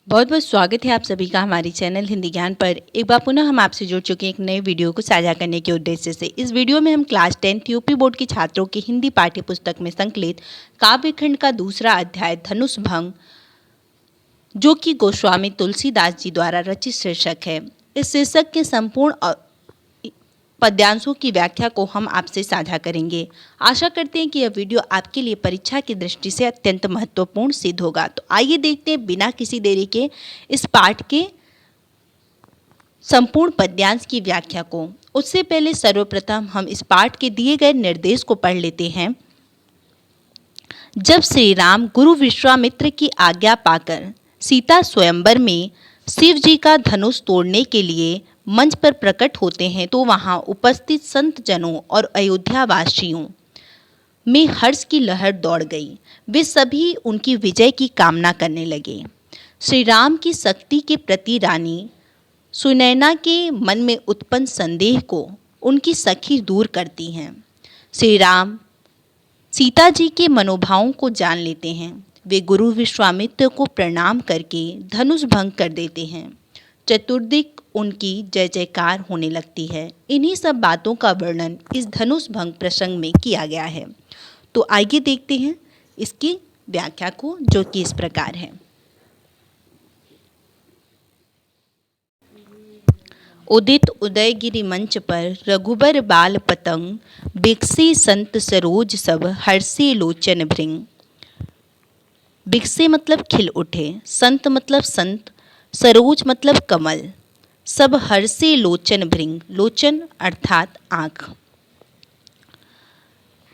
बहुत बहुत स्वागत है आप सभी का हमारे चैनल हिंदी ज्ञान पर। एक बार पुनः हम आपसे जुड़ चुके हैं एक नए वीडियो को साझा करने के उद्देश्य से। इस वीडियो में हम क्लास 10 यूपी बोर्ड के छात्रों की हिंदी पाठ्य पुस्तक में संकलित काव्यखंड का दूसरा अध्याय धनुष भंग, जो कि गोस्वामी तुलसीदास जी द्वारा रचित शीर्षक है, इस शीर्षक के संपूर्ण पद्यांशों की व्याख्या को हम आपसे साझा करेंगे। आशा करते हैं कि यह वीडियो आपके लिए परीक्षा की दृष्टि से अत्यंत महत्वपूर्ण सिद्ध होगा। तो आइए देखते हैं बिना किसी देरी के इस पाठ के संपूर्ण पद्यांश की व्याख्या को। उससे पहले सर्वप्रथम हम इस पाठ के दिए गए निर्देश को पढ़ लेते हैं। जब श्री राम गुरु विश्वामित्र की आज्ञा पाकर सीता स्वयंवर में शिव जी का धनुष तोड़ने के लिए मंच पर प्रकट होते हैं तो वहां उपस्थित संत जनों और अयोध्या वासियों में हर्ष की लहर दौड़ गई। वे सभी उनकी विजय की कामना करने लगे। श्री राम की शक्ति के प्रति रानी सुनैना के मन में उत्पन्न संदेह को उनकी सखी दूर करती हैं। श्री राम सीता जी के मनोभावों को जान लेते हैं। वे गुरु विश्वामित्र को प्रणाम करके धनुष भंग कर देते हैं। चतुर्दिक उनकी जय जयकार होने लगती है। इन्हीं सब बातों का वर्णन इस धनुष भंग प्रसंग में किया गया है। तो आइए देखते हैं इसकी व्याख्या को, जो कि इस प्रकार है। उदित उदयगिरि मंच पर रघुबर बाल पतंग, बिकसे संत सरोज सब हर्षे लोचन भृंग। बिकसे मतलब खिल उठे, संत मतलब संत, सरोज मतलब कमल, सब हर्षे लोचन भृंग, लोचन अर्थात आँख।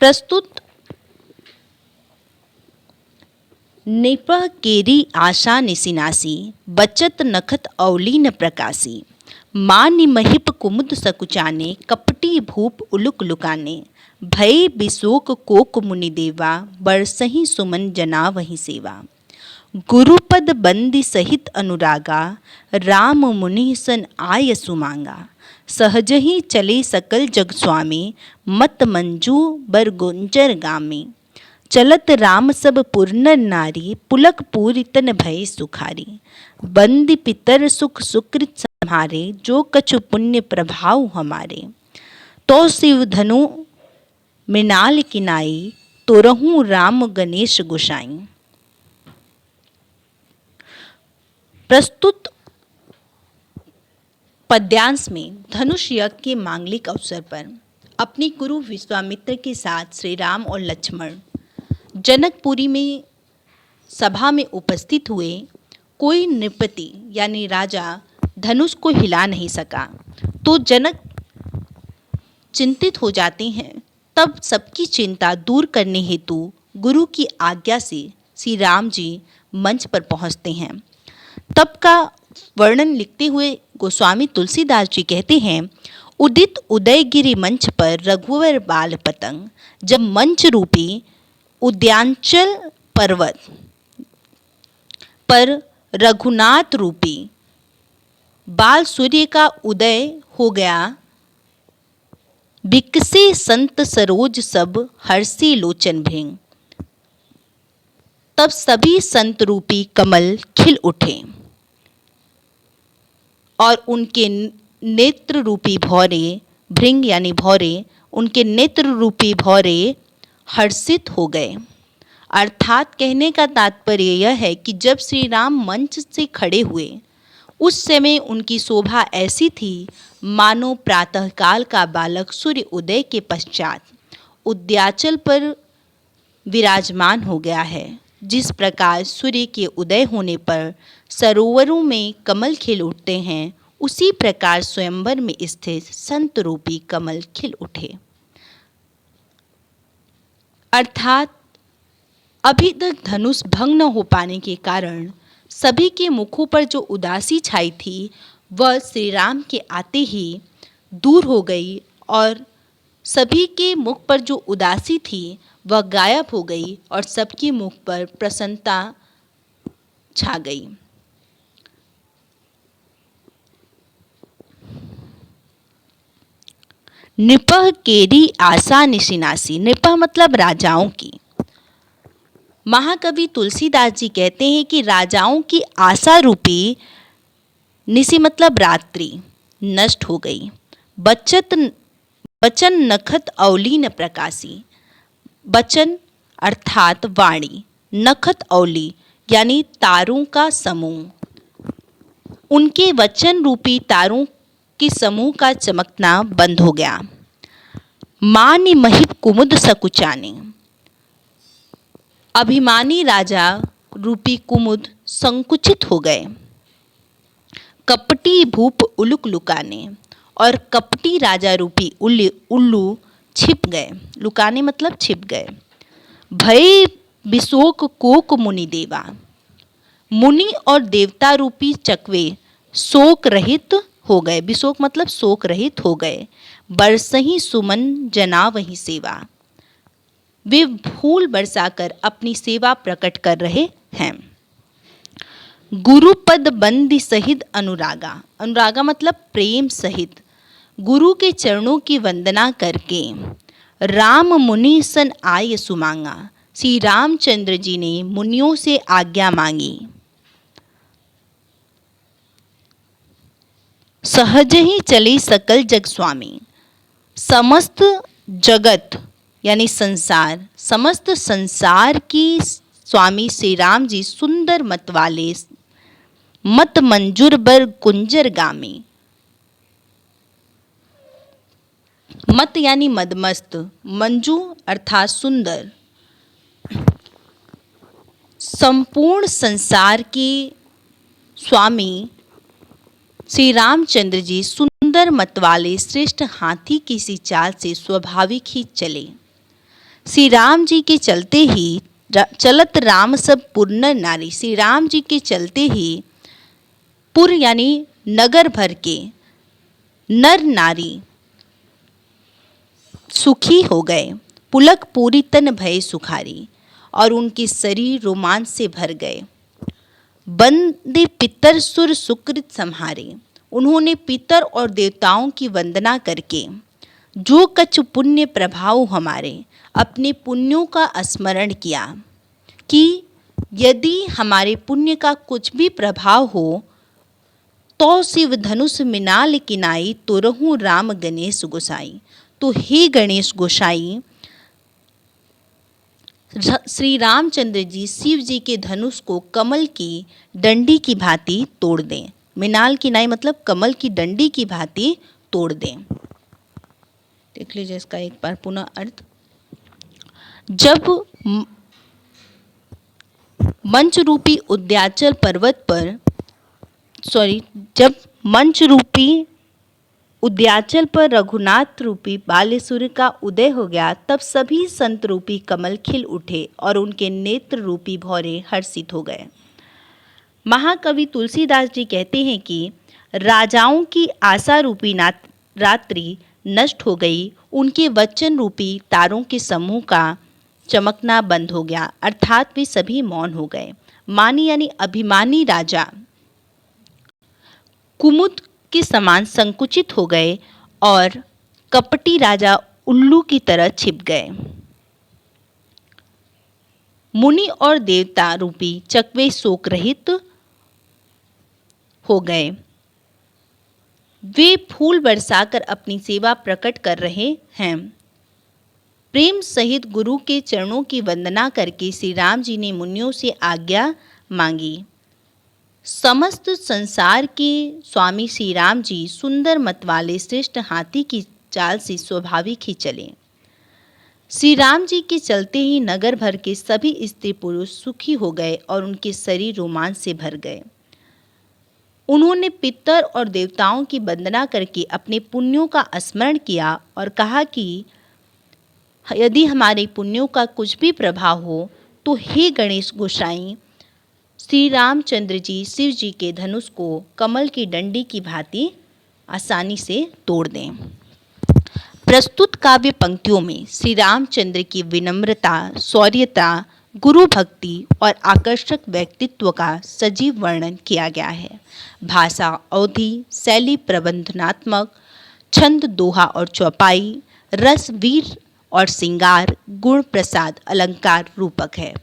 प्रस्तुत निपह केरी आशा निसिनासी, बचत नखत अवलीन प्रकाशी। मान्य महिप कुमुद सकुचाने, कपटी भूप उलुक लुकाने। भय बिशोक कोक मुनि देवा, बरसही सुमन जना वही सेवा। गुरुपद बंदी सहित अनुरागा, राम मुनि सन आय सुमांगा। सहजही चले सकल जग स्वामी, मत मंजू बर गुंजर गामी। चलत राम सब पुर नर नारी, पुलक पूरी तन भय सुखारी। बंदी पितर सुख सुकृत सम्हारे, जो कछु पुण्य प्रभाव हमारे। तो शिव धनु मृणाल किनाई, तो रहूं राम गणेश गोसाई। प्रस्तुत पद्यांश में धनुष यज्ञ के मांगलिक अवसर पर अपने गुरु विश्वामित्र के साथ श्री राम और लक्ष्मण जनकपुरी में सभा में उपस्थित हुए। कोई नृपति यानी राजा धनुष को हिला नहीं सका तो जनक चिंतित हो जाते हैं। तब सबकी चिंता दूर करने हेतु गुरु की आज्ञा से श्री राम जी मंच पर पहुंचते हैं। तब का वर्णन लिखते हुए गोस्वामी तुलसीदास जी कहते हैं, उदित उदयगिरि मंच पर रघुवर बाल पतंग। जब मंच रूपी उद्यांचल पर्वत पर रघुनाथ रूपी बाल सूर्य का उदय हो गया, बिकसे संत सरोज सब हर्षी लोचन भृंग। तब सभी संत रूपी कमल खिल उठे और उनके नेत्र रूपी भौरे, भृंग यानी भौरे, उनके नेत्र रूपी भौरे हर्षित हो गए। अर्थात कहने का तात्पर्य यह है कि जब श्री राम मंच से खड़े हुए उस समय उनकी शोभा ऐसी थी मानो प्रातःकाल का बालक सूर्य उदय के पश्चात उद्याचल पर विराजमान हो गया है। जिस प्रकार सूर्य के उदय होने पर सरोवरों में कमल खिल उठते हैं, उसी प्रकार स्वयंवर में स्थित संत रूपी कमल खिल उठे। अर्थात अभी तक धनुष भंग न हो पाने के कारण सभी के मुखों पर जो उदासी छाई थी वह श्री राम के आते ही दूर हो गई और सभी के मुख पर जो उदासी थी वह गायब हो गई और सबके मुख पर प्रसन्नता छा गई। नृपह केरी आशा निशिनासी, नृपह मतलब राजाओं की, महाकवि तुलसीदास जी कहते हैं कि राजाओं की आशा रूपी निशि मतलब रात्रि नष्ट हो गई। बचन नखत अवली न प्रकाशी। बचन अर्थात वाणी, नखत अवली यानी तारों का समूह, उनके वचन रूपी तारों के समूह का चमकना बंद हो गया। मान्य महिप कुमुद सकुचाने। अभिमानी राजा रूपी कुमुद संकुचित हो गए। कपटी भूप उलुक लुकाने, और कपटी राजा रूपी उल्लू छिप गए। लुकाने मतलब छिप गए। भय विशोक कोक मुनि देवा। मुनि और देवता रूपी चकवे शोक रहित हो गए। विशोक मतलब शोक रहित हो गए। बरसही सुमन जना वही सेवा। वे फूल बरसाकर अपनी सेवा प्रकट कर रहे हैं। गुरुपद बंदी सहित अनुरागा। अनुरागा मतलब प्रेम सहित गुरु के चरणों की वंदना करके राम मुनि सन आय सुमांगा। श्री रामचंद्र जी ने मुनियों से आज्ञा मांगी। सहज ही चले सकल जग स्वामी। समस्त जगत यानी संसार, समस्त संसार की स्वामी श्री राम जी सुंदर मत वाले मत मंजूर बर कुंजर गामी। मत यानी मदमस्त, मंजू अर्थात सुंदर। संपूर्ण संसार के स्वामी श्री रामचंद्र जी सुंदर मत वाले श्रेष्ठ हाथी की सी चाल से स्वाभाविक ही चले। श्री राम जी के चलते ही चलत राम सब पुर नारी। श्री राम जी के चलते ही पुर यानी नगर भर के नर नारी सुखी हो गए। पुलक पूरी तन भय सुखारी, और उनके शरीर रोमांच से भर गए। बंदे पितर सुर सुकृत संहारे। उन्होंने पितर और देवताओं की वंदना करके जो कछ पुण्य प्रभाव हमारे अपने पुण्यों का स्मरण किया कि यदि हमारे पुण्य का कुछ भी प्रभाव हो तो शिव धनुष मिनाल किनाई तो रहूं राम गणेश गोसाई। तो हे गणेश गोसाई, श्री रामचंद्र जी शिव जी के धनुष को कमल की डंडी की भांति तोड़ दें। मिनाल किनाई मतलब कमल की डंडी की भांति तोड़ दें। देख लीजिए इसका एक बार पुनः अर्थ। जब मंच रूपी उद्याचल पर्वत पर जब मंच रूपी उद्याचल पर रघुनाथ रूपी बालेश्वर का उदय हो गया, तब सभी संत रूपी कमल खिल उठे और उनके नेत्र रूपी भौरे हर्षित हो गए। महाकवि तुलसीदास जी कहते हैं कि राजाओं की आशा रूपी रात्रि नष्ट हो गई। उनके वचन रूपी तारों के समूह का चमकना बंद हो गया, अर्थात वे सभी मौन हो गए। मानी यानी अभिमानी राजा कुमुद के समान संकुचित हो गए और कपटी राजा उल्लू की तरह छिप गए। मुनि और देवता रूपी चकवे शोक रहित हो गए। वे फूल बरसाकर अपनी सेवा प्रकट कर रहे हैं। प्रेम सहित गुरु के चरणों की वंदना करके श्री राम जी ने मुनियों से आज्ञा मांगी। समस्त संसार के स्वामी श्री राम जी सुंदर मत वाले श्रेष्ठ हाथी की चाल से स्वाभाविक ही चले। श्री राम जी के चलते ही नगर भर के सभी स्त्री पुरुष सुखी हो गए और उनके शरीर रोमांच से भर गए। उन्होंने पितर और देवताओं की वंदना करके अपने पुण्यों का स्मरण किया और कहा कि यदि हमारे पुण्यों का कुछ भी प्रभाव हो तो हे गणेश गोसाई, श्री रामचंद्र जी शिव जी के धनुष को कमल की डंडी की भांति आसानी से तोड़ दें। प्रस्तुत काव्य पंक्तियों में श्री रामचंद्र की विनम्रता, शौर्यता, गुरु भक्ति और आकर्षक व्यक्तित्व का सजीव वर्णन किया गया है। भाषा अवधि, शैली प्रबंधनात्मक, छंद दोहा और चौपाई, रस वीर और श्रृंगार, गुण प्रसाद अलंकार रूपक है।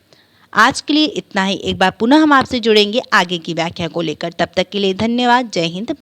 आज के लिए इतना ही। एक बार पुनः हम आपसे जुड़ेंगे आगे की व्याख्या को लेकर। तब तक के लिए धन्यवाद। जय हिंद।